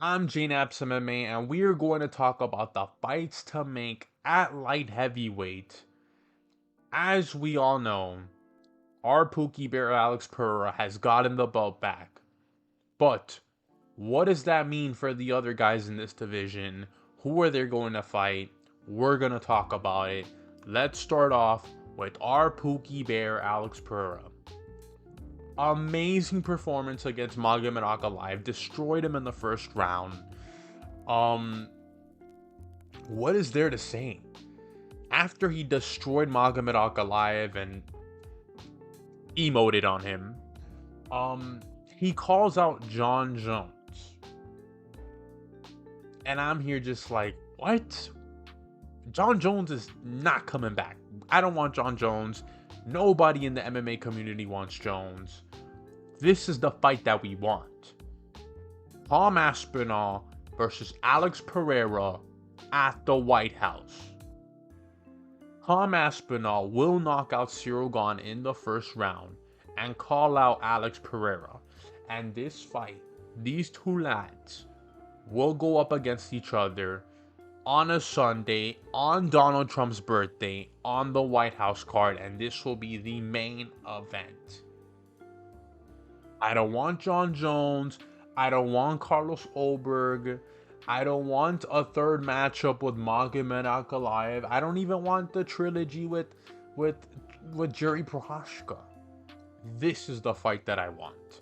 I'm Jnaps MMA, and we are going to talk about the fights to make at light heavyweight. As we all know, our Pookie Bear Alex Pereira has gotten the belt back. But what does that mean for the other guys in this division? Who are they going to fight? We're going to talk about it. Let's start off with our Pookie Bear Alex Pereira. Amazing performance against Magomed Ankalaev. Destroyed him in the first round. Um, what is there to say? After he destroyed Magomed Ankalaev and emoted on him, he calls out Jon Jones. And I'm here just like, what? Jon Jones is not coming back. I don't want Jon Jones. Nobody in the MMA community wants Jones. This is the fight that we want. Tom Aspinall versus Alex Pereira at the White House. Tom Aspinall will knock out Ciryl Gane in the first round and call out Alex Pereira. And this fight, these two lads, will go up against each other on a Sunday, on Donald Trump's birthday, on the White House card, and this will be the main event. I don't want Jon Jones. I don't want Carlos Ulberg. I don't want a third matchup with Magomed Ankalaev. I don't even want the trilogy with Jiri Prochazka. This is the fight that I want.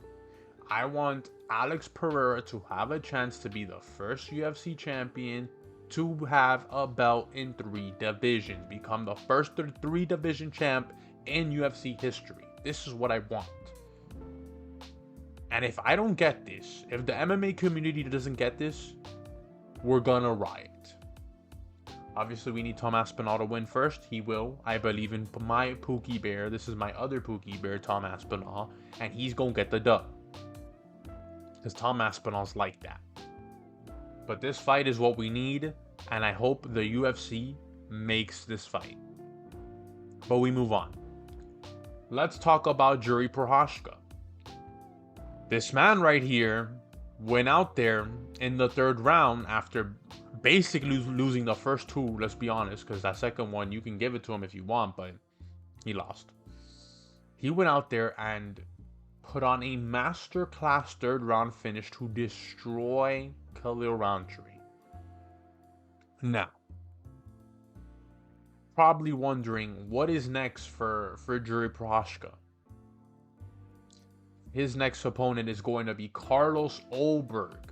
I want Alex Pereira to have a chance to be the first UFC champion to have a belt in 3 divisions, become the first 3 division champ in UFC history. This is what I want. And if I don't get this, if the MMA community doesn't get this, we're gonna riot. Obviously, we need Tom Aspinall to win first. He will. I believe in my Pookie Bear. This is my other Pookie Bear, Tom Aspinall. And he's gonna get the dub. Because Tom Aspinall's like that. But this fight is what we need. And I hope the UFC makes this fight. But we move on. Let's talk about Jiri Prochazka. This man right here went out there in the 3rd round after basically losing the first 2, let's be honest, because that second one, you can give it to him if you want, but he lost. He went out there and put on a masterclass 3rd round finish to destroy Khalil Rountree. Now, probably wondering what is next for Jiri Prochazka. His next opponent is going to be Carlos Ulberg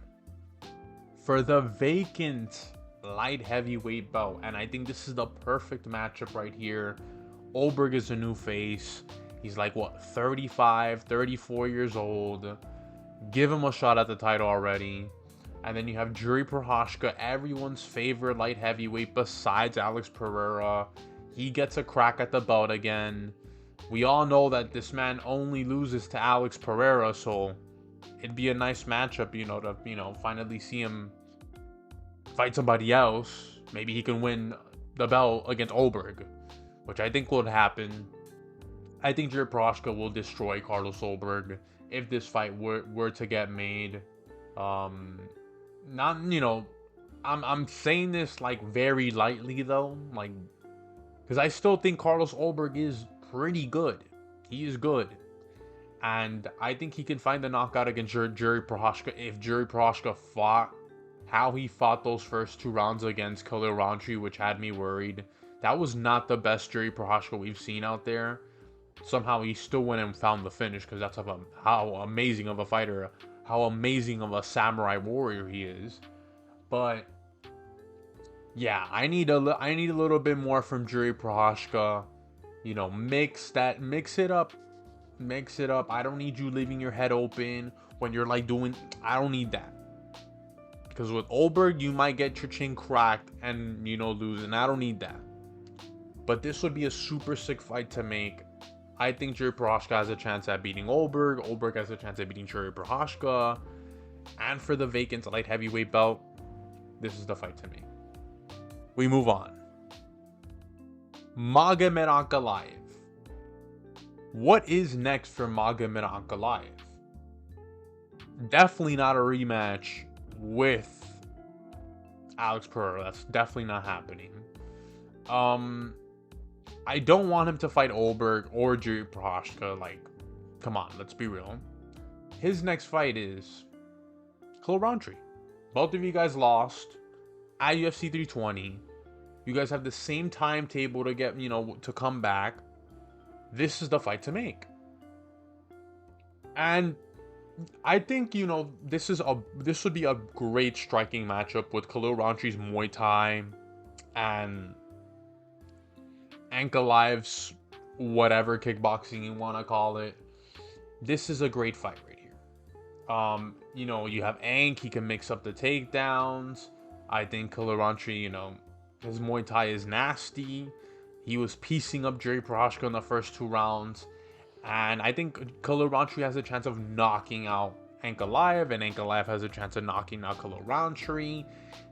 for the vacant light heavyweight belt. And I think this is the perfect matchup right here. Ulberg is a new face. He's like, what, 35, 34 years old. Give him a shot at the title already. And then you have Jiri Prochazka, everyone's favorite light heavyweight besides Alex Pereira. He gets a crack at the belt again. We all know that this man only loses to Alex Pereira, so it'd be a nice matchup, to finally see him fight somebody else. Maybe he can win the belt against Ulberg, which I think would happen. I think Jiri Prochazka will destroy Carlos Ulberg if this fight were to get made. I'm saying this like very lightly though, like, because I still think Carlos Ulberg is pretty good. He is good. And I think he can find the knockout against Jiri Prochazka if Jiri Prochazka fought how he fought those first 2 rounds against Khalil Rountree, which had me worried. That was not the best Jiri Prochazka we've seen out there. Somehow he still went and found the finish because that's how amazing of a fighter, how amazing of a samurai warrior he is. But yeah, I need a little bit more from Jiri Prochazka. Mix it up. I don't need you leaving your head open when you're like I don't need that. Because with Ulberg, you might get your chin cracked and, lose. And I don't need that. But this would be a super sick fight to make. I think Jiri Prochazka has a chance at beating Ulberg. Ulberg has a chance at beating Jiri Prochazka. And for the vacant light heavyweight belt, this is the fight to make. We move on. Magomed Ankalaev. What is next for Magomed Ankalaev? Definitely not a rematch with Alex Pereira. That's definitely not happening. I don't want him to fight Olberg or Jiri Prochazka. Like, come on, let's be real. His next fight is Khalil Rountree. Both of you guys lost at UFC 320. You guys have the same timetable to get, to come back. This is the fight to make. And I think, this would be a great striking matchup with Khalil Rountree's Muay Thai and Ankalaev's whatever kickboxing you want to call it. This is a great fight right here. You have Ank, he can mix up the takedowns. I think Khalil Rountree, his Muay Thai is nasty. He was piecing up Jiri Prochazka in the first 2 rounds. And I think Khalil Rountree has a chance of knocking out Ankalaev, and Ankalaev has a chance of knocking out Khalil Rountree.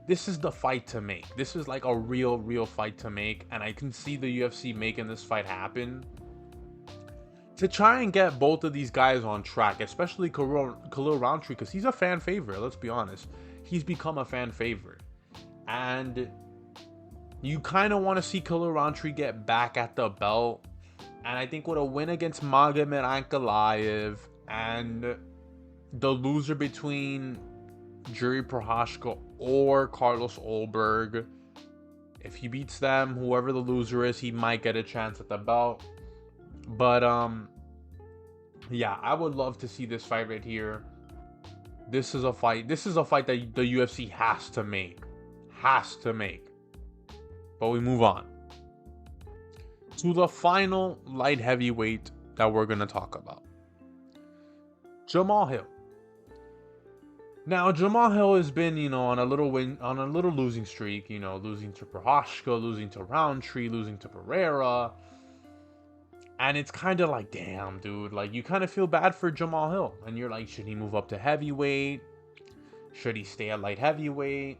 This is the fight to make. This is like a real fight to make, and I can see the UFC making this fight happen to try and get both of these guys on track, especially Khalil Rountree, because he's a fan favorite. Let's be honest. He's become a fan favorite. And you kind of want to see Khalil Rountree get back at the belt. And I think with a win against Magomed Ankalaev and the loser between Jiri Prochazka or Carlos Olberg, if he beats them, whoever the loser is, he might get a chance at the belt. But yeah, I would love to see this fight right here. This is a fight that the UFC has to make. But we move on to the final light heavyweight that we're going to talk about. Jamal Hill. Now, Jamal Hill has been, on a little losing streak, losing to Prochazka, losing to Rountree, losing to Pereira. And it's kind of like, damn, dude, like, you kind of feel bad for Jamal Hill. And you're like, should he move up to heavyweight? Should he stay at light heavyweight?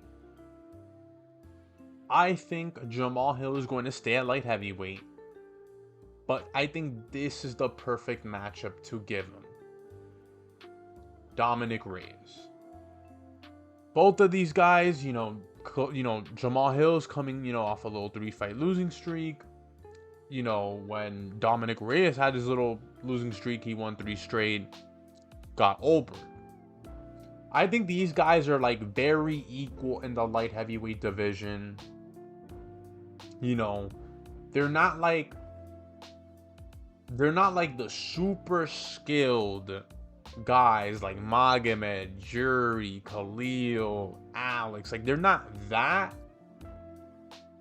I think Jamal Hill is going to stay at light heavyweight. But I think this is the perfect matchup to give him. Dominick Reyes. Both of these guys, Jamal Hill's coming, off a little 3-fight losing streak. When Dominick Reyes had his little losing streak, he won 3 straight, got Olberg. I think these guys are like very equal in the light heavyweight division. They're not like the super skilled guys like Magomed, Jiri, Khalil, Alex. Like, they're not that.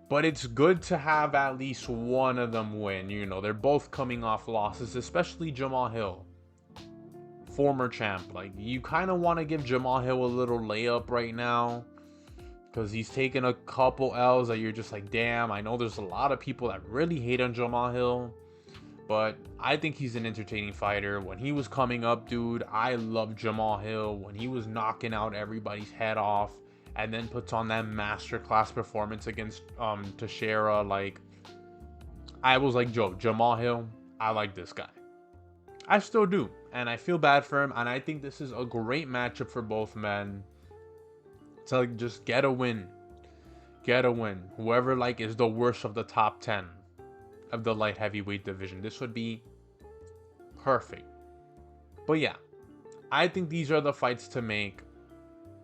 But it's good to have at least one of them win. They're both coming off losses, especially Jamal Hill, former champ. Like, you kind of want to give Jamal Hill a little layup right now, because he's taken a couple L's that you're just like, damn, I know there's a lot of people that really hate on Jamal Hill, but I think he's an entertaining fighter. When he was coming up, dude, I loved Jamal Hill. When he was knocking out everybody's head off and then puts on that masterclass performance against Teixeira, like, I was like, Jamal Hill, I like this guy. I still do, and I feel bad for him, and I think this is a great matchup for both men to just get a win. Whoever is the worst of the top 10 of the light heavyweight division. This would be perfect. But yeah, I think these are the fights to make.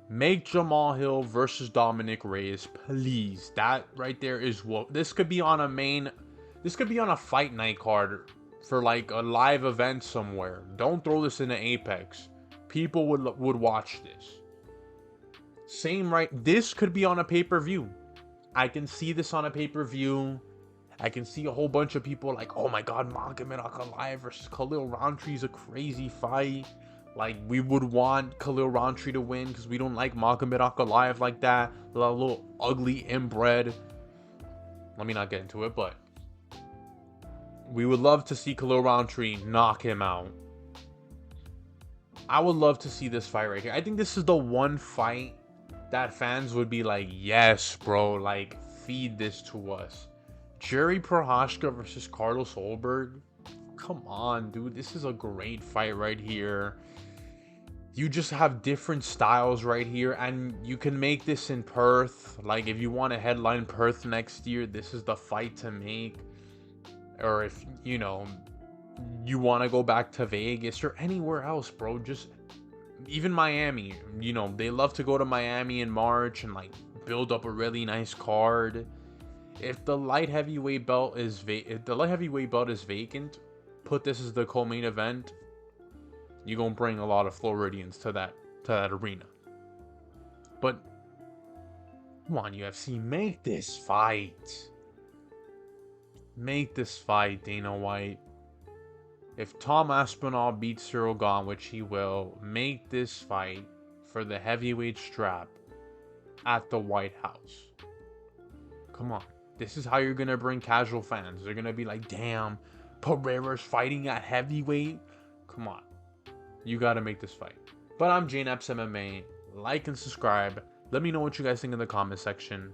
Make Jamal Hill versus Dominick Reyes, please. That right there is what this could be on a fight night card for like a live event somewhere. Don't throw this into Apex. People would watch this. Same right. This could be on a pay-per-view. I can see this on a pay-per-view. I can see a whole bunch of people like, oh my god, Magomed Ankalaev versus Khalil Rountree is a crazy fight. Like, we would want Khalil Rountree to win because we don't like Magomed Ankalaev like that. A little ugly inbred. Let me not get into it, but we would love to see Khalil Rountree knock him out. I would love to see this fight right here. I think this is the one fight that fans would be like, yes, bro, like, feed this to us. Jiri Prochazka versus Carlos Olberg. Come on, dude. This is a great fight right here. You just have different styles right here, and you can make this in Perth. Like, if you want to headline Perth next year, this is the fight to make. Or if, you know, you want to go back to Vegas or anywhere else, bro, just even Miami. You know, they love to go to Miami in March and like build up a really nice card. If the light heavyweight belt is vacant, put this as the co-main event. You're gonna bring a lot of Floridians to that arena. But come on, UFC, make this fight. Make this fight, Dana White. If Tom Aspinall beats Cyril Gane, which he will, make this fight for the heavyweight strap at the White House. Come on. This is how you're going to bring casual fans. They're going to be like, damn, Pereira's fighting at heavyweight. Come on. You got to make this fight. But I'm Jane Epps MMA. Like and subscribe. Let me know what you guys think in the comment section.